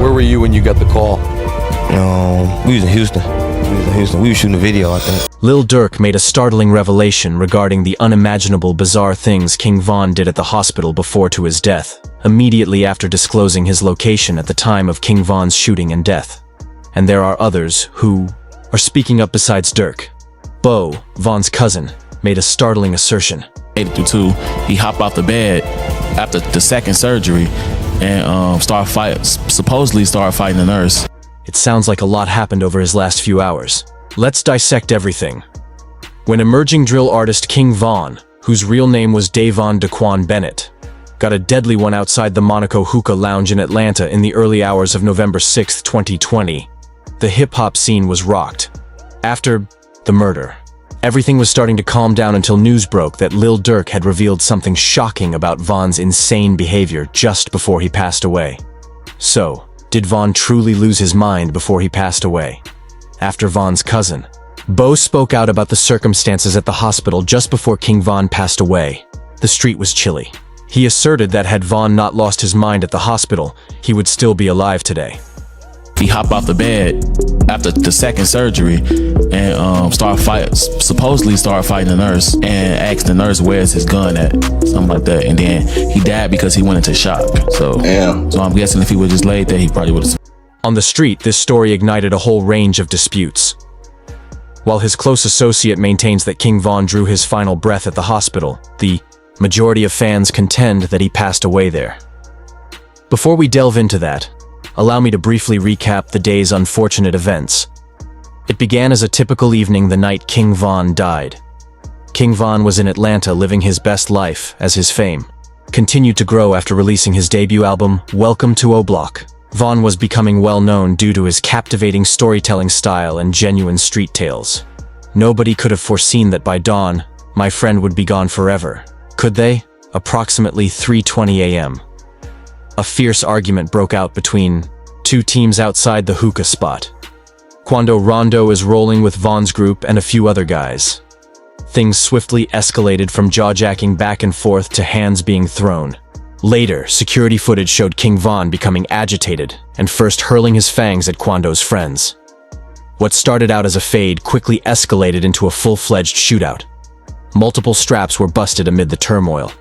Where were you when you got the call? We was in Houston. We were shooting a video, I think. Lil Durk made a startling revelation regarding the unimaginable bizarre things King Von did at the hospital before to his death, immediately after disclosing his location at the time of King Von's shooting and death. And there are others who are speaking up besides Durk. Bo, Von's cousin, made a startling assertion. He hopped off the bed after the second surgery and supposedly started fighting the nurse. It sounds like a lot happened over his last few hours. Let's dissect everything. When emerging drill artist King Von, whose real name was Davon Daquan Bennett, got a deadly one outside the Monaco Hookah Lounge in Atlanta in the early hours of November 6, 2020, the hip-hop scene was rocked. After the murder, everything was starting to calm down until news broke that Lil Durk had revealed something shocking about Von's insane behavior just before he passed away. So, did Von truly lose his mind before he passed away? After Von's cousin, Bo spoke out about the circumstances at the hospital just before King Von passed away. The street was chilly. He asserted that had Von not lost his mind at the hospital, he would still be alive today. He hopped off the bed after the second surgery and supposedly started fighting the nurse and asked the nurse where's his gun at, something like that. And then he died because he went into shock. So I'm guessing if he would just laid there, he probably would have. On the street, this story ignited a whole range of disputes. While his close associate maintains that King Von drew his final breath at the hospital, the majority of fans contend that he passed away there. Before we delve into that, allow me to briefly recap the day's unfortunate events. It began as a typical evening the night King Von died. King Von was in Atlanta living his best life as his fame continued to grow after releasing his debut album, Welcome to O-Block. Von was becoming well known due to his captivating storytelling style and genuine street tales. Nobody could have foreseen that by dawn, my friend would be gone forever. Could they? Approximately 3:20 a.m. A fierce argument broke out between two teams outside the hookah spot. Quando Rondo is rolling with Von's group and a few other guys. Things swiftly escalated from jaw-jacking back and forth to hands being thrown. Later, security footage showed King Von becoming agitated and first hurling his fangs at Quando's friends. What started out as a fade quickly escalated into a full-fledged shootout. Multiple straps were busted amid the turmoil,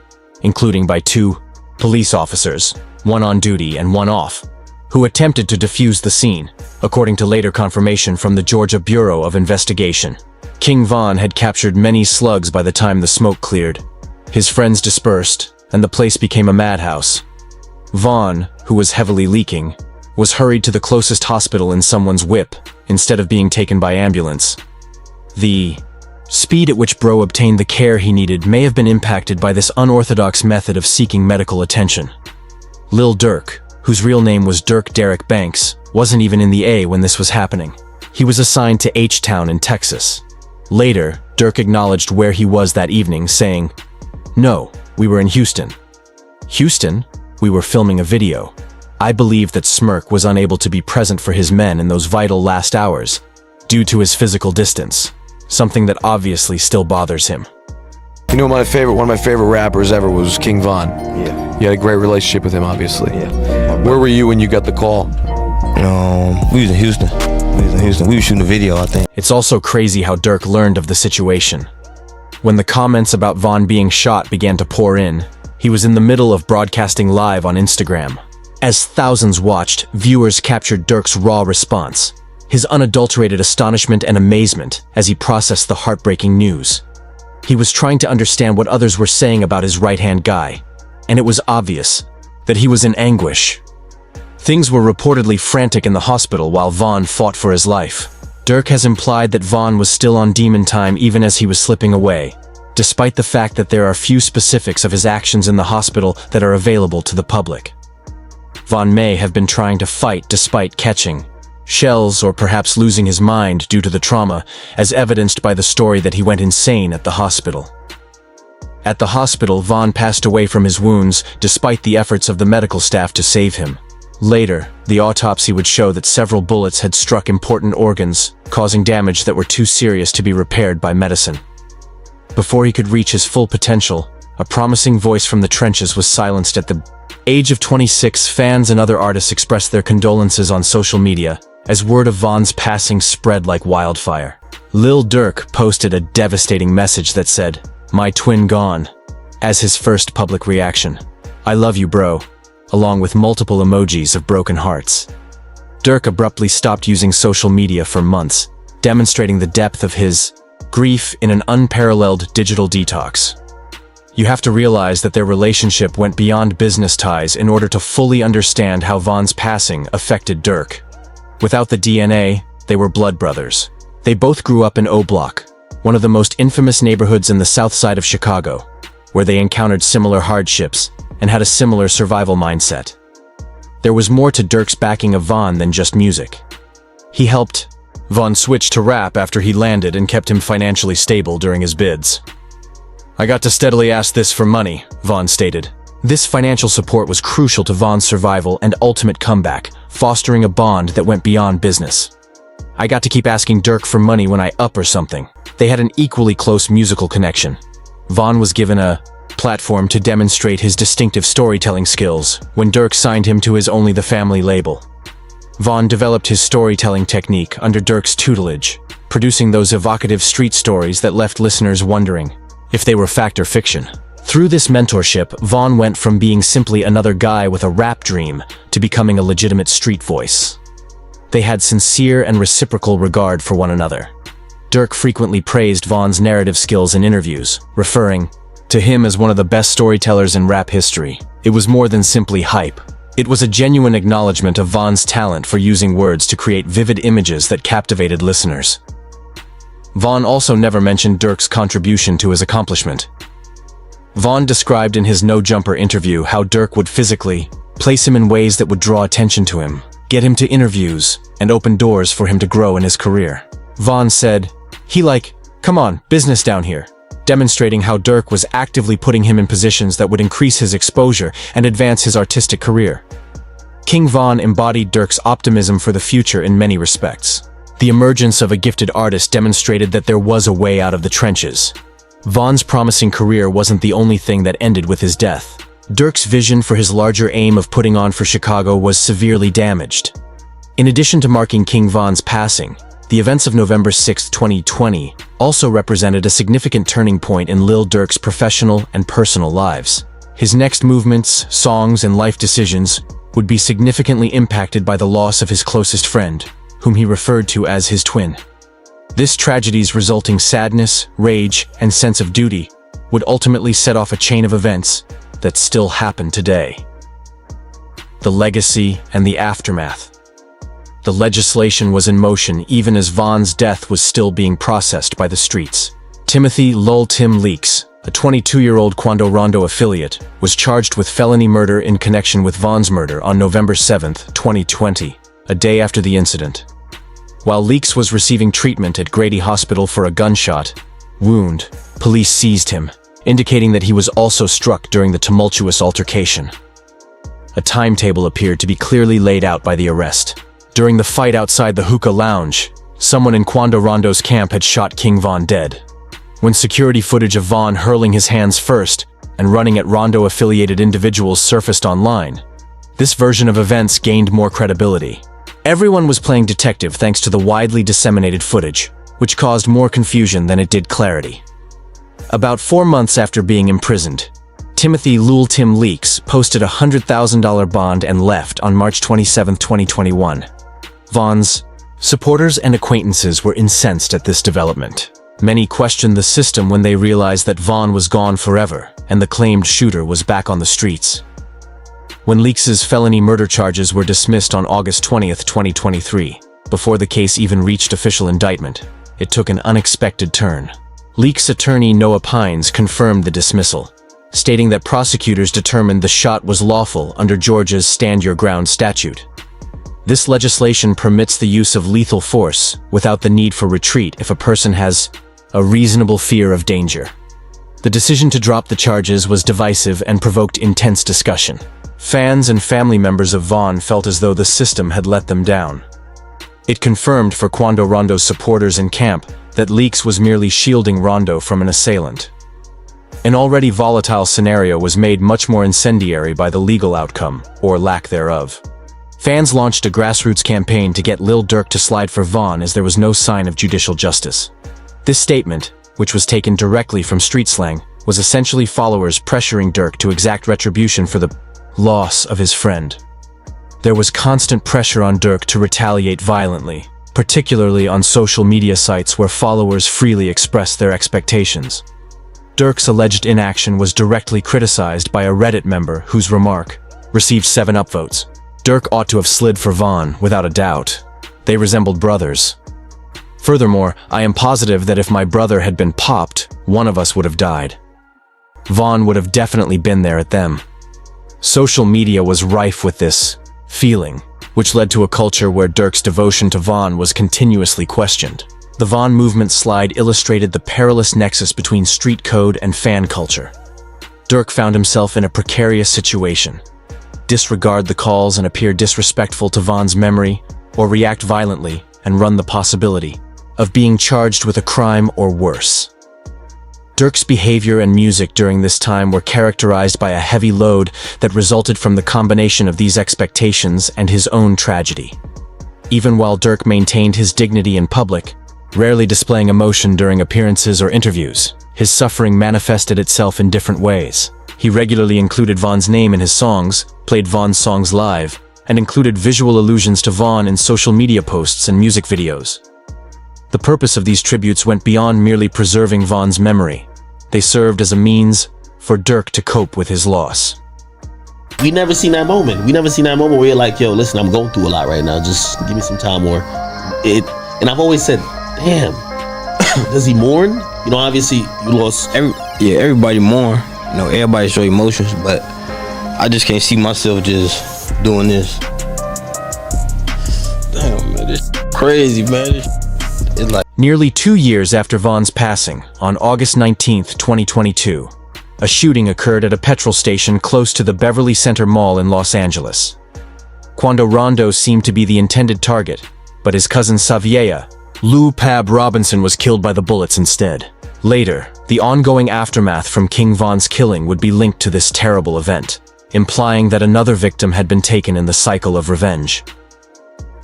including by two police officers, one on duty and one off, who attempted to defuse the scene, according to later confirmation from the Georgia Bureau of Investigation. King Von had captured many slugs by the time the smoke cleared. His friends dispersed, and the place became a madhouse. Von, who was heavily leaking, was hurried to the closest hospital in someone's whip, instead of being taken by ambulance. The speed at which Bro obtained the care he needed may have been impacted by this unorthodox method of seeking medical attention. Lil Durk, whose real name was Dirk Derek Banks, wasn't even in the A when this was happening. He was assigned to H-Town in Texas. Later, Durk acknowledged where he was that evening, saying, "No, we were in Houston." Houston? We were filming a video. I believe that Smirk was unable to be present for his men in those vital last hours, due to his physical distance, something that obviously still bothers him. You know, one of my favorite rappers ever was King Von. Yeah. You had a great relationship with him, obviously. Yeah. Where were you when you got the call? We was in Houston. We were shooting a video, I think. It's also crazy how Durk learned of the situation. When the comments about Von being shot began to pour in, he was in the middle of broadcasting live on Instagram. As thousands watched, viewers captured Durk's raw response, his unadulterated astonishment and amazement as he processed the heartbreaking news. He was trying to understand what others were saying about his right-hand guy, and it was obvious that he was in anguish. Things were reportedly frantic in the hospital while Von fought for his life. Durk has implied that Von was still on demon time even as he was slipping away, despite the fact that there are few specifics of his actions in the hospital that are available to the public. Von may have been trying to fight despite catching shells or perhaps losing his mind due to the trauma, as evidenced by the story that he went insane at the hospital. At the hospital, Von passed away from his wounds despite the efforts of the medical staff to save him. Later, the autopsy would show that several bullets had struck important organs, causing damage that were too serious to be repaired by medicine. Before he could reach his full potential, A promising voice from the trenches was silenced at the age of 26. Fans and other artists expressed their condolences on social media as word of Von's passing spread like wildfire. Lil Durk posted a devastating message that said, "My twin gone," as his first public reaction. "I love you, bro," along with multiple emojis of broken hearts. Durk abruptly stopped using social media for months, demonstrating the depth of his grief in an unparalleled digital detox. You have to realize that their relationship went beyond business ties in order to fully understand how Von's passing affected Durk. Without the DNA, they were blood brothers. They both grew up in O Block, one of the most infamous neighborhoods in the south side of Chicago, where they encountered similar hardships and had a similar survival mindset. There was more to Durk's backing of Von than just music. He helped Von switch to rap after he landed and kept him financially stable during his bids. "I got to steadily ask this for money," Von stated. This financial support was crucial to Von's survival and ultimate comeback, fostering a bond that went beyond business. "I got to keep asking Durk for money when I up or something." They had an equally close musical connection. Von was given a platform to demonstrate his distinctive storytelling skills when Durk signed him to his Only the Family label. Von developed his storytelling technique under Durk's tutelage, producing those evocative street stories that left listeners wondering if they were fact or fiction. Through this mentorship, Von went from being simply another guy with a rap dream to becoming a legitimate street voice. They had sincere and reciprocal regard for one another. Durk frequently praised Von's narrative skills in interviews, referring to him as one of the best storytellers in rap history. It was more than simply hype. It was a genuine acknowledgement of Von's talent for using words to create vivid images that captivated listeners. Von also never mentioned Durk's contribution to his accomplishment. Von described in his No Jumper interview how Durk would physically place him in ways that would draw attention to him, get him to interviews, and open doors for him to grow in his career. Von said, "He come on, business down here," demonstrating how Durk was actively putting him in positions that would increase his exposure and advance his artistic career. King Von embodied Durk's optimism for the future in many respects. The emergence of a gifted artist demonstrated that there was a way out of the trenches. Von's promising career wasn't the only thing that ended with his death. Durk's vision for his larger aim of putting on for Chicago was severely damaged. In addition to marking King Von's passing, the events of November 6, 2020 also represented a significant turning point in Lil Durk's professional and personal lives. His next movements, songs, and life decisions would be significantly impacted by the loss of his closest friend, whom he referred to as his twin. This tragedy's resulting sadness, rage, and sense of duty would ultimately set off a chain of events that still happen today. The legacy and the aftermath. The legislation was in motion even as Von's death was still being processed by the streets. Timothy "Lul Tim" Leaks, a 22-year-old Quando Rondo affiliate, was charged with felony murder in connection with Von's murder on November 7, 2020, a day after the incident. While Leaks was receiving treatment at Grady Hospital for a gunshot wound, police seized him, indicating that he was also struck during the tumultuous altercation. A timetable appeared to be clearly laid out by the arrest. During the fight outside the hookah lounge, someone in Quando Rondo's camp had shot King Von dead. When security footage of Von hurling his hands first and running at Rondo-affiliated individuals surfaced online, this version of events gained more credibility. Everyone was playing detective thanks to the widely disseminated footage, which caused more confusion than it did clarity. About 4 months after being imprisoned, Timothy "Lul Tim" Leaks posted a $100,000 bond and left on March 27, 2021. Von's supporters and acquaintances were incensed at this development. Many questioned the system when they realized that Von was gone forever and the claimed shooter was back on the streets. When Leaks's felony murder charges were dismissed on August 20, 2023, before the case even reached official indictment, it took an unexpected turn. Leaks' attorney Noah Pines confirmed the dismissal, stating that prosecutors determined the shot was lawful under Georgia's Stand Your Ground statute. This legislation permits the use of lethal force without the need for retreat if a person has a reasonable fear of danger. The decision to drop the charges was divisive and provoked intense discussion. Fans and family members of Von felt as though the system had let them down. It confirmed for Quando Rondo's supporters in camp that Leaks was merely shielding Rondo from an assailant. An already volatile scenario was made much more incendiary by the legal outcome, or lack thereof. Fans launched a grassroots campaign to get Lil Durk to slide for Von as there was no sign of judicial justice. This statement, which was taken directly from street slang, was essentially followers pressuring Durk to exact retribution for the loss of his friend. There was constant pressure on Durk to retaliate violently, particularly on social media sites where followers freely expressed their expectations. Durk's alleged inaction was directly criticized by a Reddit member whose remark received 7 upvotes. Durk ought to have slid for Von, without a doubt. They resembled brothers. Furthermore, I am positive that if my brother had been popped, one of us would have died. Von would have definitely been there at them. Social media was rife with this feeling, which led to a culture where Durk's devotion to Von was continuously questioned. The Von movement slide illustrated the perilous nexus between street code and fan culture. Durk found himself in a precarious situation. Disregard the calls and appear disrespectful to Von's memory, or react violently and run the possibility of being charged with a crime or worse. Durk's behavior and music during this time were characterized by a heavy load that resulted from the combination of these expectations and his own tragedy. Even while Durk maintained his dignity in public, rarely displaying emotion during appearances or interviews, his suffering manifested itself in different ways. He regularly included Von's name in his songs, played Von's songs live, and included visual allusions to Von in social media posts and music videos. The purpose of these tributes went beyond merely preserving Von's memory. They served as a means for Durk to cope with his loss. We never seen that moment. We never seen that moment where you're like, yo, listen, I'm going through a lot right now. Just give me some time. And I've always said, damn, does he mourn? You know, obviously you lost. Everybody mourn. You know, everybody show emotions, but I just can't see myself just doing this. Damn, man, this crazy, man. It's like Nearly 2 years after Von's passing, on August 19, 2022, a shooting occurred at a petrol station close to the Beverly Center Mall in Los Angeles. Quando Rondo seemed to be the intended target, but his cousin Xavier, Lou Pab Robinson, was killed by the bullets instead. Later, the ongoing aftermath from King Von's killing would be linked to this terrible event, implying that another victim had been taken in the cycle of revenge.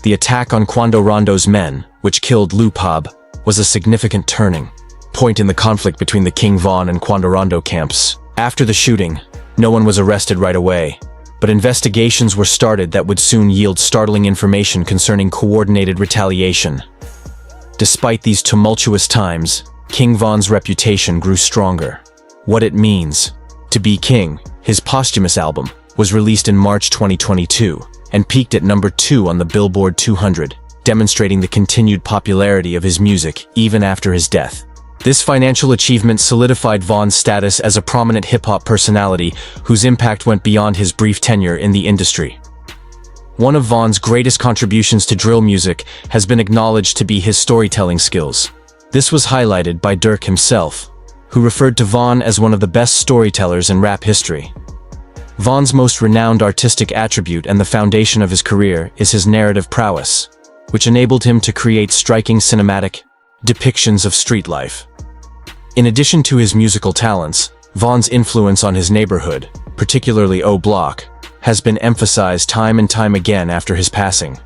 The attack on Quando Rondo's men, which killed Lou Pab, was a significant turning point in the conflict between the King Von and Quando Rondo camps. After the shooting, no one was arrested right away, but investigations were started that would soon yield startling information concerning coordinated retaliation. Despite these tumultuous times, King Von's reputation grew stronger. What It Means to Be King, his posthumous album, was released in March 2022 and peaked at number 2 on the Billboard 200, demonstrating the continued popularity of his music even after his death. This financial achievement solidified Von's status as a prominent hip-hop personality whose impact went beyond his brief tenure in the industry. One of Von's greatest contributions to drill music has been acknowledged to be his storytelling skills. This was highlighted by Durk himself, who referred to Von as one of the best storytellers in rap history. Von's most renowned artistic attribute and the foundation of his career is his narrative prowess, which enabled him to create striking cinematic depictions of street life. In addition to his musical talents, Von's influence on his neighborhood, particularly O Block, has been emphasized time and time again after his passing.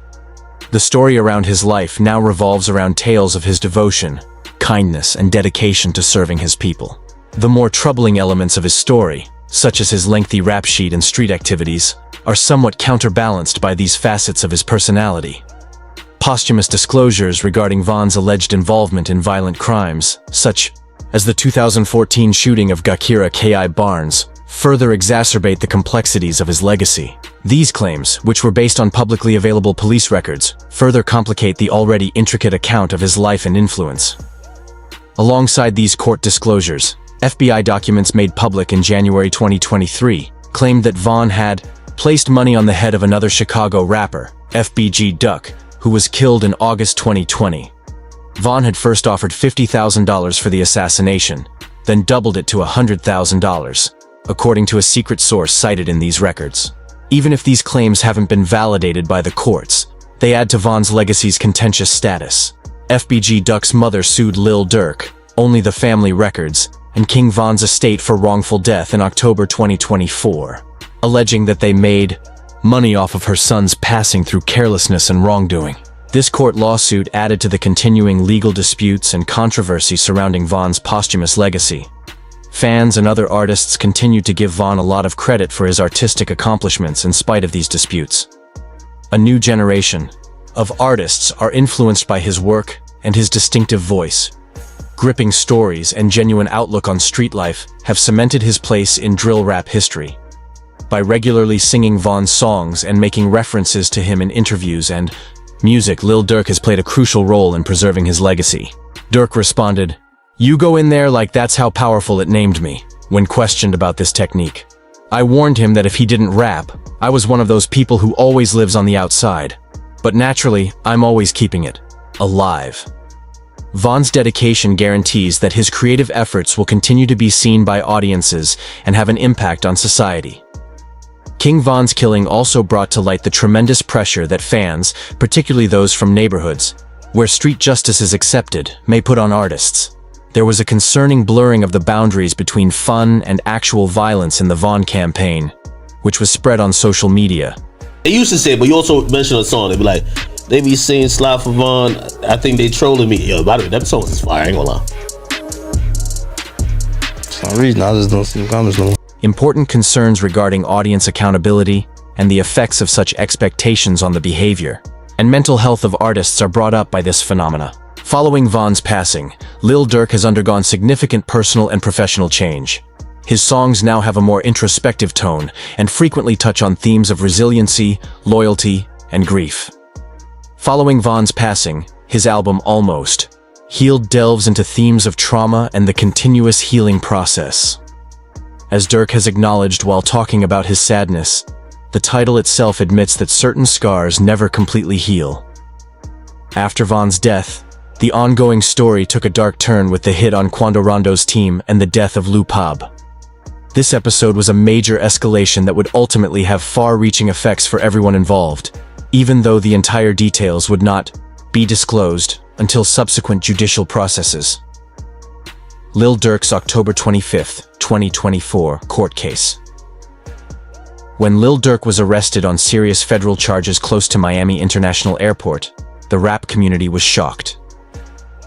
The story around his life now revolves around tales of his devotion, kindness, and dedication to serving his people. The more troubling elements of his story, such as his lengthy rap sheet and street activities, are somewhat counterbalanced by these facets of his personality. Posthumous disclosures regarding Von's alleged involvement in violent crimes, such as the 2014 shooting of Gakira K.I. Barnes, further exacerbate the complexities of his legacy. These claims, which were based on publicly available police records, further complicate the already intricate account of his life and influence. Alongside these court disclosures, FBI documents made public in January 2023 claimed that Von had placed money on the head of another Chicago rapper, FBG Duck, who was killed in August 2020. Von had first offered $50,000 for the assassination, then doubled it to $100,000, according to a secret source cited in these records. Even if these claims haven't been validated by the courts, they add to Von's legacy's contentious status. FBG Duck's mother sued Lil Durk, only the family records, and King Von's estate for wrongful death in October 2024, alleging that they made money off of her son's passing through carelessness and wrongdoing. This court lawsuit added to the continuing legal disputes and controversy surrounding Von's posthumous legacy. Fans and other artists continue to give Von a lot of credit for his artistic accomplishments in spite of these disputes. A new generation of artists are influenced by his work and his distinctive voice. Gripping stories and genuine outlook on street life have cemented his place in drill rap history. By regularly singing Von's songs and making references to him in interviews and music, Lil Durk has played a crucial role in preserving his legacy. Durk responded, "You go in there like that's how powerful it named me," when questioned about this technique. "I warned him that if he didn't rap, I was one of those people who always lives on the outside. But naturally, I'm always keeping it alive." Von's dedication guarantees that his creative efforts will continue to be seen by audiences and have an impact on society. King Von's killing also brought to light the tremendous pressure that fans, particularly those from neighborhoods where street justice is accepted, may put on artists. There was a concerning blurring of the boundaries between fun and actual violence in the Von campaign, which was spread on social media. They used to say, but you also mentioned a song. They be like, they be saying "Slide for Von." I think they trolling me. Yo, by the way, that song is fire. I ain't gonna lie. For some reason, I just don't see the comments no more. Important concerns regarding audience accountability and the effects of such expectations on the behavior and mental health of artists are brought up by this phenomena. Following Von's passing, Lil Durk has undergone significant personal and professional change. His songs now have a more introspective tone and frequently touch on themes of resiliency, loyalty, and grief. Following Von's passing, his album Almost Healed delves into themes of trauma and the continuous healing process. As Durk has acknowledged while talking about his sadness, the title itself admits that certain scars never completely heal. After Von's death, the ongoing story took a dark turn with the hit on Quando Rondo's team and the death of Lil Pab. This episode was a major escalation that would ultimately have far-reaching effects for everyone involved, even though the entire details would not be disclosed until subsequent judicial processes. Lil Durk's October 25, 2024 court case. When Lil Durk was arrested on serious federal charges close to Miami International Airport, the rap community was shocked.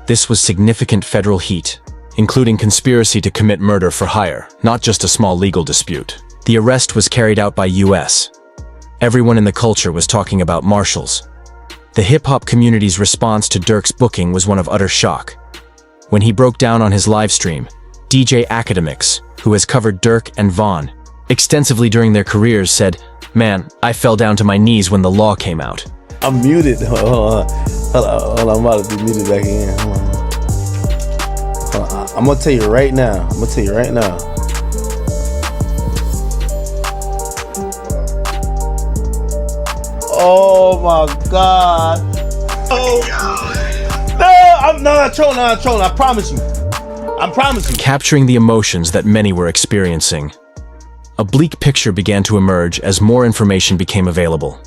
This was significant federal heat, including conspiracy to commit murder for hire, not just a small legal dispute. The arrest was carried out by U.S. Everyone in the culture was talking about marshals. The hip-hop community's response to Durk's booking was one of utter shock. When he broke down on his live stream, DJ Academics, who has covered Durk and Von extensively during their careers, said, "Man, I fell down to my knees when the law came out." I'm muted. Hold on. I'm about to be muted back again. Hold on. I'm gonna tell you right now. Oh my God. Oh. No, I'm not trolling. I promise you. Capturing the emotions that many were experiencing. A bleak picture began to emerge as more information became available.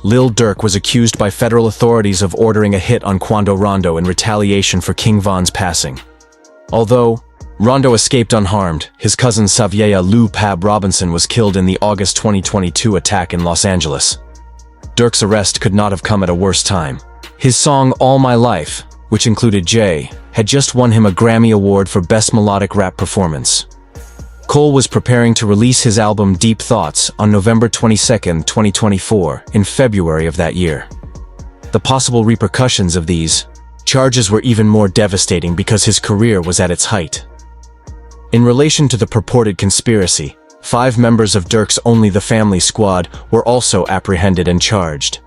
Lil Durk was accused by federal authorities of ordering a hit on Quando Rondo in retaliation for King Von's passing. Although Rondo escaped unharmed, his cousin Xavier Lil Pab Robinson was killed in the August 2022 attack in Los Angeles. Durk's arrest could not have come at a worse time. His song All My Life, which included Jay, had just won him a Grammy Award for Best Melodic Rap Performance. Cole was preparing to release his album Deep Thoughts on November 22, 2024, in February of that year. The possible repercussions of these charges were even more devastating because his career was at its height. In relation to the purported conspiracy, 5 members of Durk's Only the Family squad were also apprehended and charged.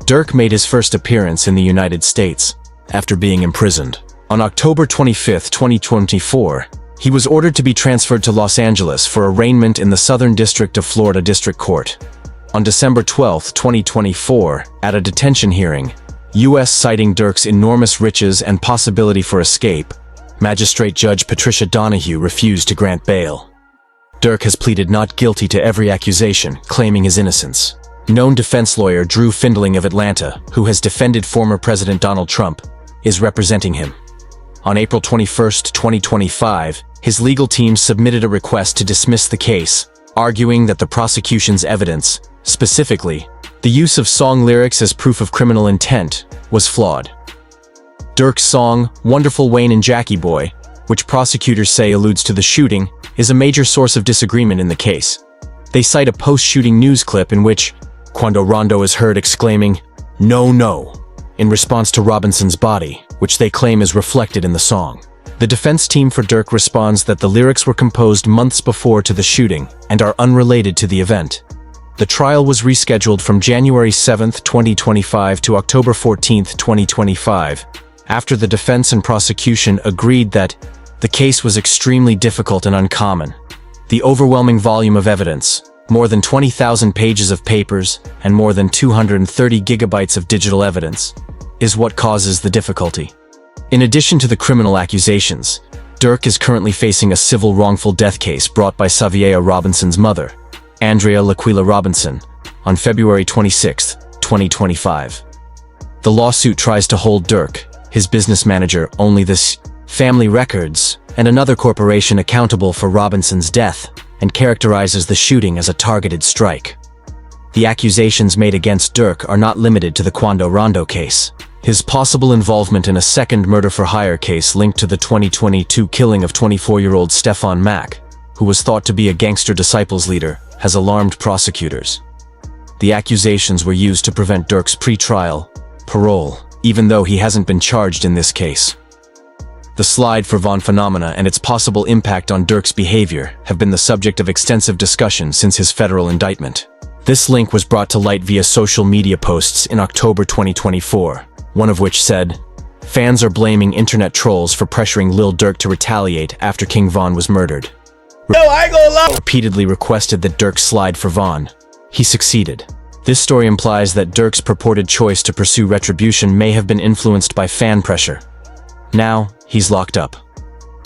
Durk made his first appearance in the United States after being imprisoned. On October 25, 2024, he was ordered to be transferred to Los Angeles for arraignment in the Southern District of Florida District Court. On December 12, 2024, at a detention hearing, U.S. citing Durk's enormous riches and possibility for escape, Magistrate Judge Patricia Donahue refused to grant bail. Durk has pleaded not guilty to every accusation, claiming his innocence. Known defense lawyer Drew Findling of Atlanta, who has defended former President Donald Trump, is representing him. On April 21, 2025, his legal team submitted a request to dismiss the case, arguing that the prosecution's evidence, specifically, the use of song lyrics as proof of criminal intent, was flawed. Durk's song, Wonderful Wayne and Jackie Boy, which prosecutors say alludes to the shooting, is a major source of disagreement in the case. They cite a post-shooting news clip in which Quando Rondo is heard exclaiming, "No, no," in response to Robinson's body, which they claim is reflected in the song. The defense team for Durk responds that the lyrics were composed months before to the shooting and are unrelated to the event. The trial was rescheduled from January 7, 2025 to October 14, 2025, after the defense and prosecution agreed that the case was extremely difficult and uncommon. The overwhelming volume of evidence, more than 20,000 pages of papers and more than 230 gigabytes of digital evidence, is what causes the difficulty. In addition to the criminal accusations, Durk is currently facing a civil wrongful death case brought by Saviea Robinson's mother, Andrea Laquila Robinson, on February 26, 2025. The lawsuit tries to hold Durk, his business manager, Only This Family Records, and another corporation accountable for Robinson's death, and characterizes the shooting as a targeted strike. The accusations made against Durk are not limited to the Quando Rondo case. His possible involvement in a second murder-for-hire case linked to the 2022 killing of 24-year-old Stefan Mack, who was thought to be a gangster disciples leader, has alarmed prosecutors. The accusations were used to prevent Durk's pre-trial parole, even though he hasn't been charged in this case. The slide for Vaughn phenomena and its possible impact on Durk's behavior have been the subject of extensive discussion since his federal indictment. This link was brought to light via social media posts in October 2024, one of which said, "Fans are blaming internet trolls for pressuring Lil Durk to retaliate after King Von was murdered." I ain't gonna lie. Repeatedly requested that Durk slide for Von. He succeeded. This story implies that Durk's purported choice to pursue retribution may have been influenced by fan pressure. Now, he's locked up.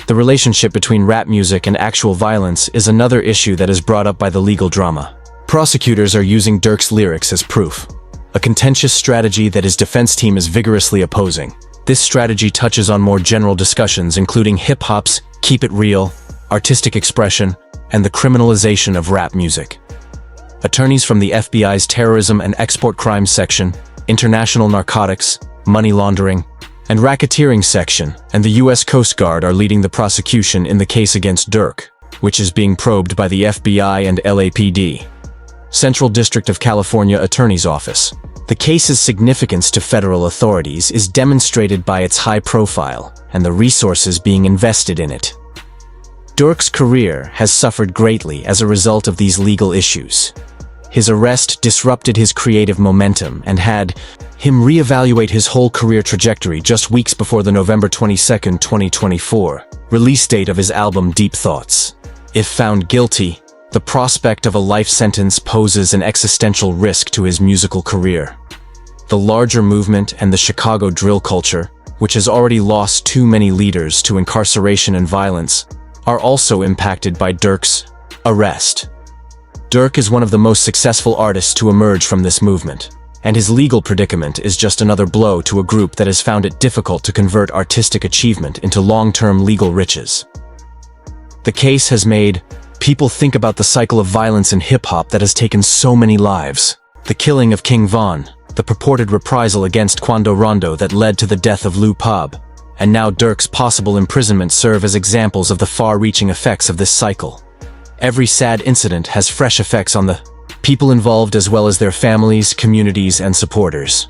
The relationship between rap music and actual violence is another issue that is brought up by the legal drama. Prosecutors are using Durk's lyrics as proof, a contentious strategy that his defense team is vigorously opposing. This strategy touches on more general discussions including hip-hop's "keep it real," artistic expression, and the criminalization of rap music. Attorneys from the FBI's Terrorism and Export Crimes Section, International Narcotics, Money Laundering, and Racketeering Section, and the U.S. Coast Guard are leading the prosecution in the case against Durk, which is being probed by the FBI and LAPD, Central District of California Attorney's Office. The case's significance to federal authorities is demonstrated by its high profile and the resources being invested in it. Durk's career has suffered greatly as a result of these legal issues. His arrest disrupted his creative momentum and had him reevaluate his whole career trajectory just weeks before the November 22, 2024, release date of his album Deep Thoughts. If found guilty, the prospect of a life sentence poses an existential risk to his musical career. The larger movement and the Chicago drill culture, which has already lost too many leaders to incarceration and violence, are also impacted by Durk's arrest. Durk is one of the most successful artists to emerge from this movement, and his legal predicament is just another blow to a group that has found it difficult to convert artistic achievement into long-term legal riches. The case has made people think about the cycle of violence in hip-hop that has taken so many lives. The killing of King Von, the purported reprisal against Quando Rondo that led to the death of Lou Pab, and now Durk's possible imprisonment serve as examples of the far-reaching effects of this cycle. Every sad incident has fresh effects on the people involved as well as their families, communities, and supporters.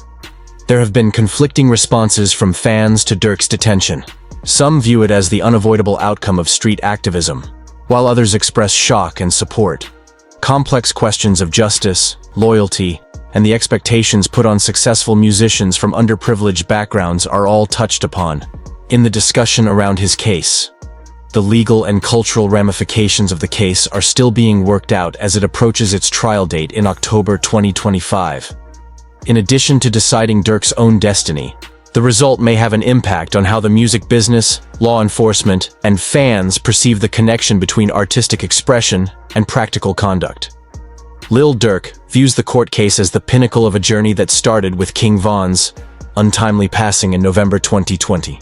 There have been conflicting responses from fans to Durk's detention. Some view it as the unavoidable outcome of street activism, while others express shock and support. Complex questions of justice, loyalty, and the expectations put on successful musicians from underprivileged backgrounds are all touched upon in the discussion around his case. The legal and cultural ramifications of the case are still being worked out as it approaches its trial date in October 2025. In addition to deciding Durk's own destiny, the result may have an impact on how the music business, law enforcement, and fans perceive the connection between artistic expression and practical conduct. Lil Durk views the court case as the pinnacle of a journey that started with King Von's untimely passing in November 2020.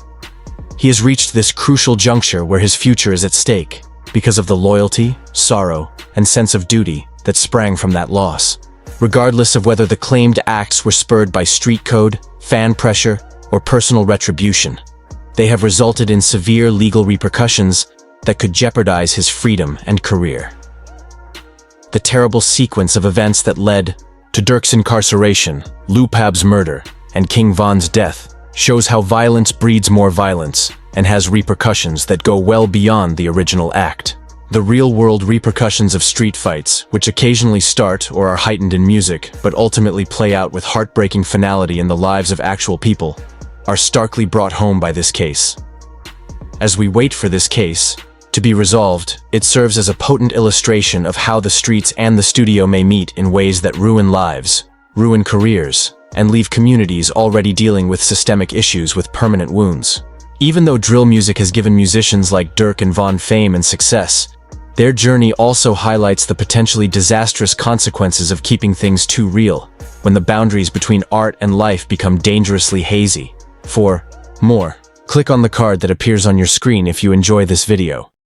He has reached this crucial juncture where his future is at stake because of the loyalty, sorrow, and sense of duty that sprang from that loss. Regardless of whether the claimed acts were spurred by street code, fan pressure, or personal retribution, they have resulted in severe legal repercussions that could jeopardize his freedom and career. The terrible sequence of events that led to Durk's incarceration, Lupab's murder, and King Von's death shows how violence breeds more violence and has repercussions that go well beyond the original act. The real-world repercussions of street fights, which occasionally start or are heightened in music, but ultimately play out with heartbreaking finality in the lives of actual people, are starkly brought home by this case. As we wait for this case to be resolved, it serves as a potent illustration of how the streets and the studio may meet in ways that ruin lives, ruin careers, and leave communities already dealing with systemic issues with permanent wounds. Even though drill music has given musicians like Durk and Von fame and success, their journey also highlights the potentially disastrous consequences of keeping things too real, when the boundaries between art and life become dangerously hazy. For more, click on the card that appears on your screen if you enjoy this video.